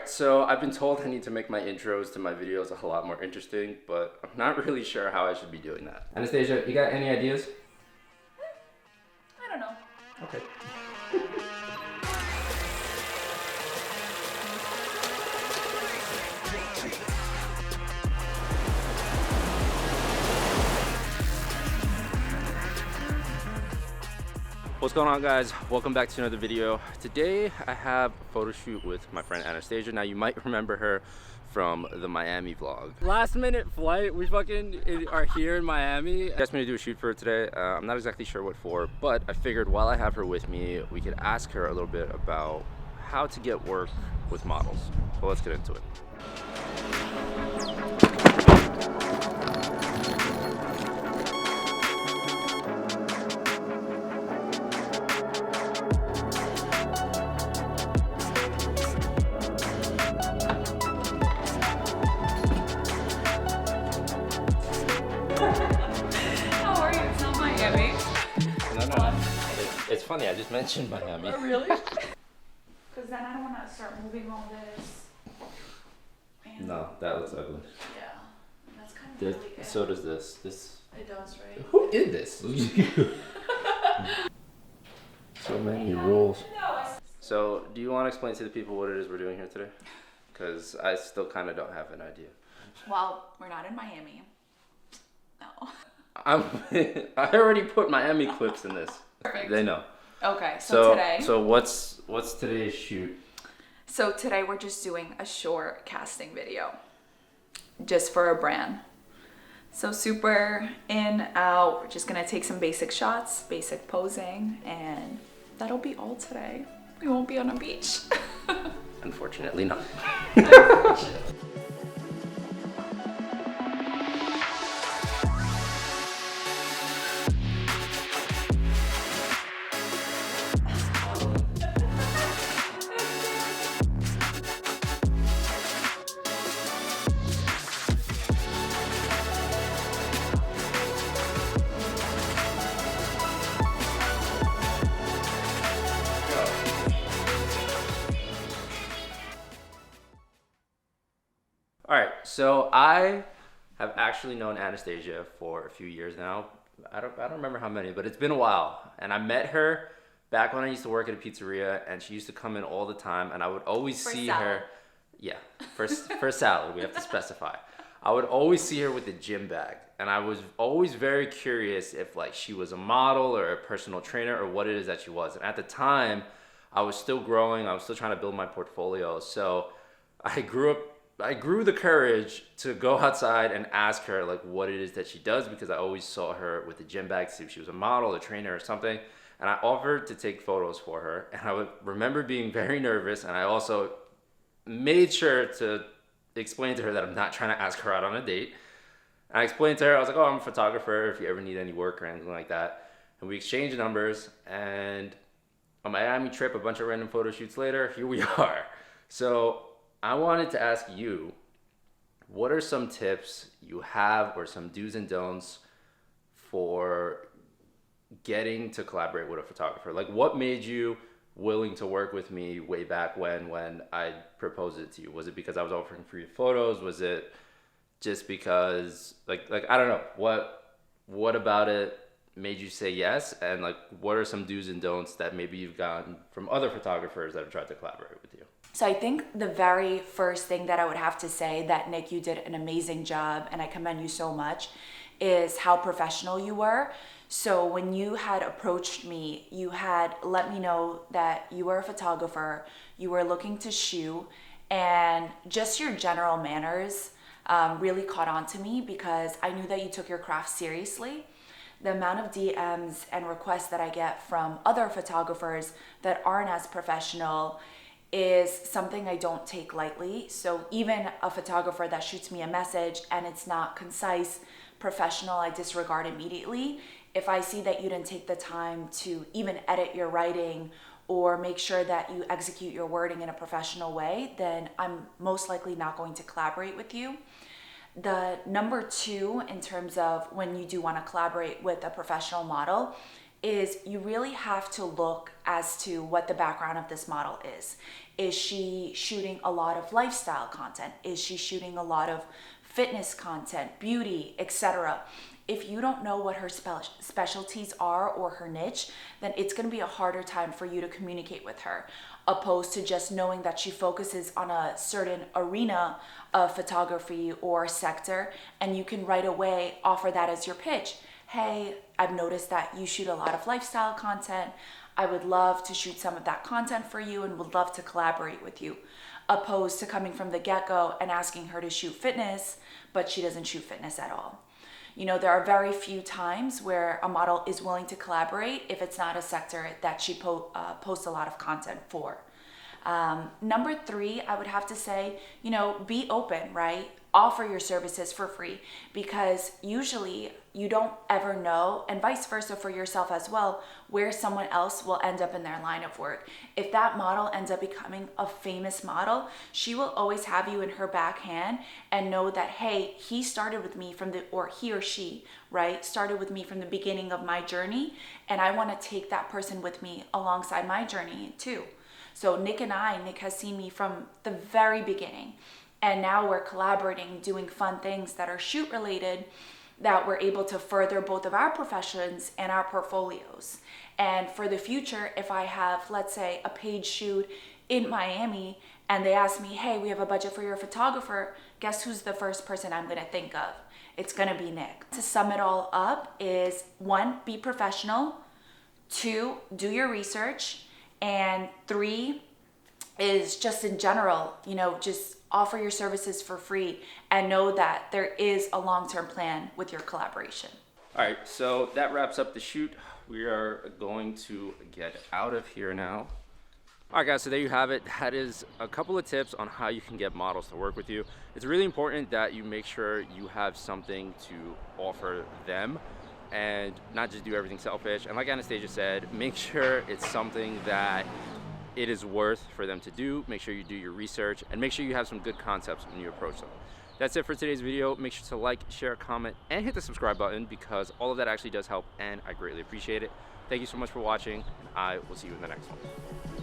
Alright, so I've been told I need to make my intros to my videos a lot more interesting, but I'm not really sure how I should be doing that. Anastasia, you got any ideas? I don't know. Okay. What's going on, guys? Welcome back to another video. Today I have a photo shoot with my friend Anastasia. Now you might remember her from the Miami vlog. Last minute flight, we fucking are here in Miami. She asked me to do a shoot for her today. I'm not exactly sure what for, but I figured while I have her with me, we could ask her a little bit about how to get work with models. So let's get into it. It's funny, I just mentioned Miami. Oh, really? Because then I don't want to start moving all this. And No, that looks ugly. yeah, that's kind of really good. So does this. It does, right? Who did this? So many rules. So, do you want to explain to the people what it is we're doing here today? Because I still kind of don't have an idea. Well, we're not in Miami. No. I already put Miami clips in this. Perfect. They know. Okay, so today. So what's today's shoot? So today we're just doing a short casting video, just for a brand. So super in, out. We're just gonna take some basic shots, basic posing, and that'll be all today. We won't be on a beach. Unfortunately not. All right, so I have actually known Anastasia for a few years now. I don't remember how many, but it's been a while. And I met her back when I used to work at a pizzeria, and she used to come in all the time, and I would always see her. Yeah, for salad, we have to specify. I would always see her with a gym bag, and I was always very curious if like she was a model or a personal trainer or what it is that she was. And at the time, I was still growing. I was still trying to build my portfolio. So I grew the courage to go outside and ask her like what it is that she does, because I always saw her with a gym bag to see if she was a model, a trainer or something. And I offered to take photos for her. And I would remember being very nervous. And I also made sure to explain to her that I'm not trying to ask her out on a date. And I explained to her, I was like, oh, I'm a photographer if you ever need any work or anything like that. And we exchanged numbers. And a Miami trip, a bunch of random photo shoots later, here we are. So I wanted to ask you, what are some tips you have or some do's and don'ts for getting to collaborate with a photographer? Like, what made you willing to work with me way back when I proposed it to you? Was it because I was offering free photos? Was it just because, like I don't know, what about it made you say yes? And like, what are some do's and don'ts that maybe you've gotten from other photographers that have tried to collaborate with you? So I think the very first thing that I would have to say that Nick, you did an amazing job and I commend you so much, is how professional you were. So when you had approached me, you had let me know that you were a photographer, you were looking to shoot, and just your general manners really caught on to me, because I knew that you took your craft seriously. The amount of DMs and requests that I get from other photographers that aren't as professional is something I don't take lightly. So even a photographer that shoots me a message and it's not concise, professional, I disregard immediately. If I see that you didn't take the time to even edit your writing or make sure that you execute your wording in a professional way, then I'm most likely not going to collaborate with you. The number two, in terms of when you do want to collaborate with a professional model, is you really have to look as to what the background of this model is. Is she shooting a lot of lifestyle content? Is she shooting a lot of fitness content, beauty, etc.? If you don't know what her specialties are or her niche, then it's going to be a harder time for you to communicate with her, opposed to just knowing that she focuses on a certain arena of photography or sector, and you can right away offer that as your pitch. Hey, I've noticed that you shoot a lot of lifestyle content. I would love to shoot some of that content for you and would love to collaborate with you, opposed to coming from the get-go and asking her to shoot fitness, but she doesn't shoot fitness at all. You know, there are very few times where a model is willing to collaborate if it's not a sector that she posts a lot of content for. Number 3, I would have to say, you know, be open, right? Offer your services for free, because usually you don't ever know, and vice versa for yourself as well, where someone else will end up in their line of work. If that model ends up becoming a famous model, she will always have you in her backhand and know that, hey, he started with me or he or she, right, started with me from the beginning of my journey, and I want to take that person with me alongside my journey too. So Nick has seen me from the very beginning, and now we're collaborating, doing fun things that are shoot related, that we're able to further both of our professions and our portfolios. And for the future, if I have, let's say, a paid shoot in Miami and they ask me, hey, we have a budget for your photographer, guess who's the first person I'm gonna think of? It's gonna be Nick. To sum it all up is 1, be professional, 2, do your research, and 3 is just in general, you know, just offer your services for free and know that there is a long-term plan with your collaboration. All right, so that wraps up the shoot. We are going to get out of here now. All right, guys, so there you have it. That is a couple of tips on how you can get models to work with you. It's really important that you make sure you have something to offer them and not just do everything selfish. And like Anastasia said, make sure it's something that it is worth for them to do. Make sure you do your research and make sure you have some good concepts when you approach them. That's it for today's video. Make sure to like, share, comment, and hit the subscribe button, because all of that actually does help and I greatly appreciate it. Thank you so much for watching, and I will see you in the next one.